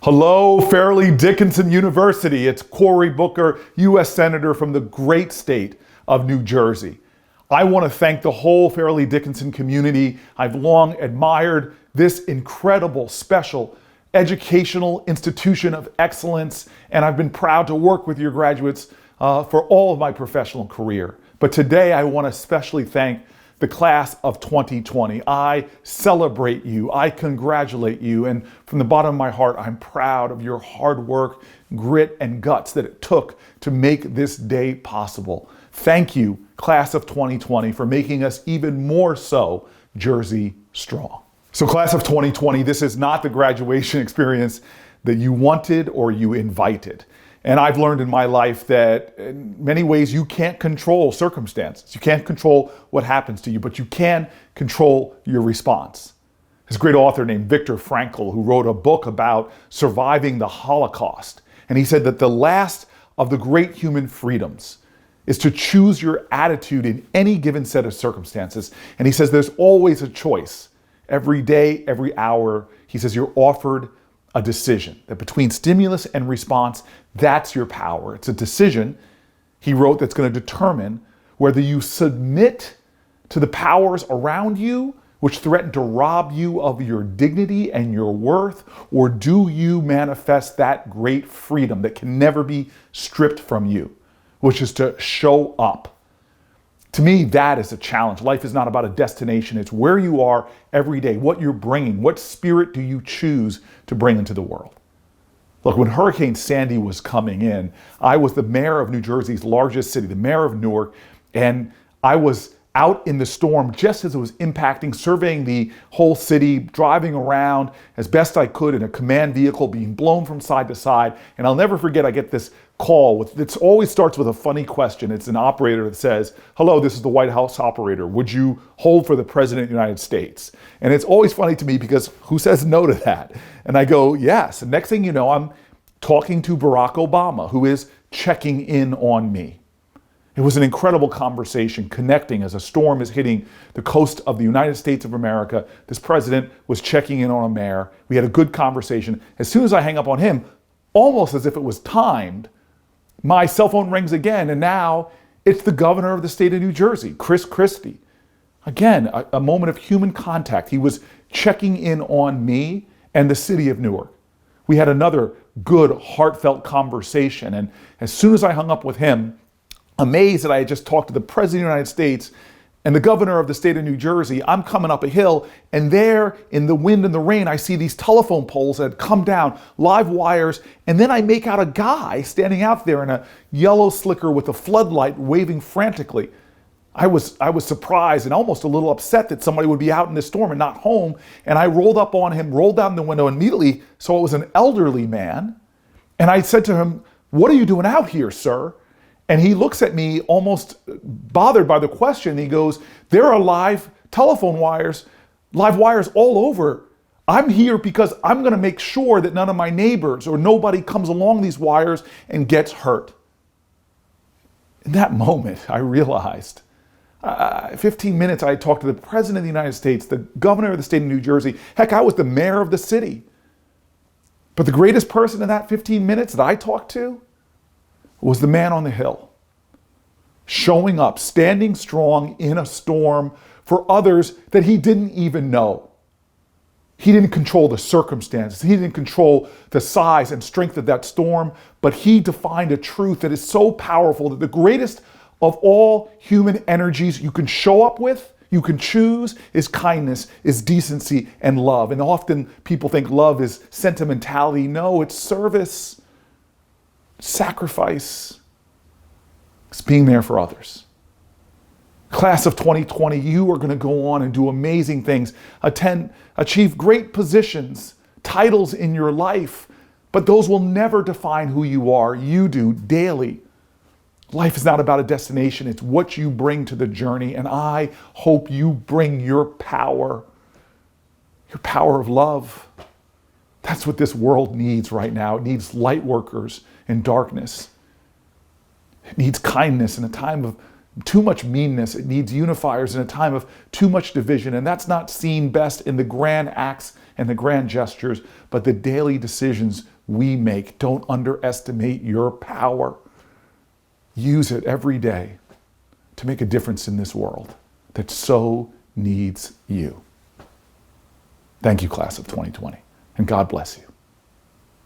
Hello, Fairleigh Dickinson University. It's Cory Booker, U.S. Senator from the great state of New Jersey. I want to thank the whole Fairleigh Dickinson community. I've long admired this incredible, special educational institution of excellence, and I've been proud to work with your graduates for all of my professional career. But today I want to especially thank the class of 2020. I celebrate you, I congratulate you, and from the bottom of my heart, I'm proud of your hard work, grit, and guts that it took to make this day possible. Thank you, class of 2020, for making us even more so Jersey strong. So class of 2020, this is not the graduation experience that you wanted or you invited. And I've learned in my life that in many ways you can't control circumstances. You can't control what happens to you, but you can control your response. There's a great author named Viktor Frankl who wrote a book about surviving the Holocaust. And he said that the last of the great human freedoms is to choose your attitude in any given set of circumstances. And he says there's always a choice. Every day, every hour, he says you're offered a decision, that between stimulus and response, that's your power. It's a decision, he wrote, that's going to determine whether you submit to the powers around you, which threaten to rob you of your dignity and your worth, or do you manifest that great freedom that can never be stripped from you, which is to show up. To me, that is a challenge. Life is not about a destination. It's where you are every day, what you're bringing, what spirit do you choose to bring into the world. Look, when Hurricane Sandy was coming in, I was the mayor of New Jersey's largest city, the mayor of Newark, and I was out in the storm just as it was impacting, surveying the whole city, driving around as best I could in a command vehicle, being blown from side to side. And I'll never forget, I get this call it always starts with a funny question. It's an operator that says, "Hello, this is the White House operator. Would you hold for the President of the United States?" And it's always funny to me because who says no to that? And I go, yes. And next thing you know, I'm talking to Barack Obama, who is checking in on me. It was an incredible conversation, connecting as a storm is hitting the coast of the United States of America. This president was checking in on a mayor. We had a good conversation. As soon as I hang up on him, almost as if it was timed, my cell phone rings again, and now it's the governor of the state of New Jersey, Chris Christie. Again, a moment of human contact. He was checking in on me and the city of Newark. We had another good, heartfelt conversation, and as soon as I hung up with him, amazed that I had just talked to the President of the United States and the governor of the state of New Jersey, I'm coming up a hill, and there in the wind and the rain, I see these telephone poles that had come down, live wires, and then I make out a guy standing out there in a yellow slicker with a floodlight waving frantically. I was surprised and almost a little upset that somebody would be out in this storm and not home, and I rolled up on him, rolled down the window, and immediately saw it was an elderly man, and I said to him, "What are you doing out here, sir?" And he looks at me almost bothered by the question. He goes, "There are live telephone wires, live wires all over. I'm here because I'm going to make sure that none of my neighbors or nobody comes along these wires and gets hurt." In that moment, I realized, 15 minutes I had talked to the President of the United States, the governor of the state of New Jersey. Heck, I was the mayor of the city. But the greatest person in that 15 minutes that I talked to was the man on the hill, showing up, standing strong in a storm for others that he didn't even know. He didn't control the circumstances. He didn't control the size and strength of that storm, but he defined a truth that is so powerful that the greatest of all human energies you can show up with, you can choose, is kindness, is decency, and love. And often people think love is sentimentality. No, it's service. Sacrifice. It's being there for others. Class of 2020, you are going to go on and do amazing things, achieve great positions, titles in your life, but those will never define who you are. You do daily. Life is not about a destination, it's what you bring to the journey, and I hope you bring your power of love. That's what this world needs right now. It needs light workers in darkness. It needs kindness in a time of too much meanness. It needs unifiers in a time of too much division. And that's not seen best in the grand acts and the grand gestures, but the daily decisions we make. Don't underestimate your power. Use it every day to make a difference in this world that so needs you. Thank you, class of 2020, and God bless you.